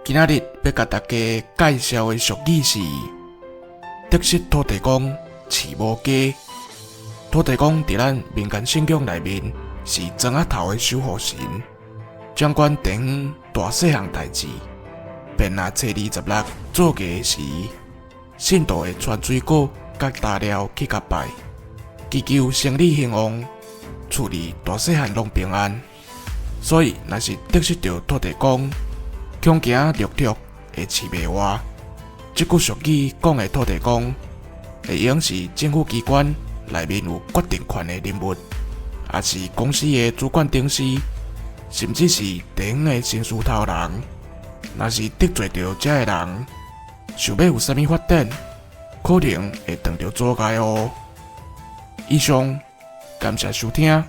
今仔日要甲大家介绍的俗语是：得失土地公饲无家。土地公伫咱民间信仰内面是庄仔头的守护神，掌管地方大细项代志。便若初26做假时，信徒会传水果甲大料去甲拜，祈求生理兴旺，厝里大细汉拢平安。所以，若是得失到土地公，恐惊陆陆会饲袂活。这句俗语讲的土地公，会用是政府机关内面有决定权的人物，也是公司的主管董事，甚至是地方的新事头人。若是得罪到这个人，想要有啥物发展，可能会撞到阻碍哦。以上，感谢收听。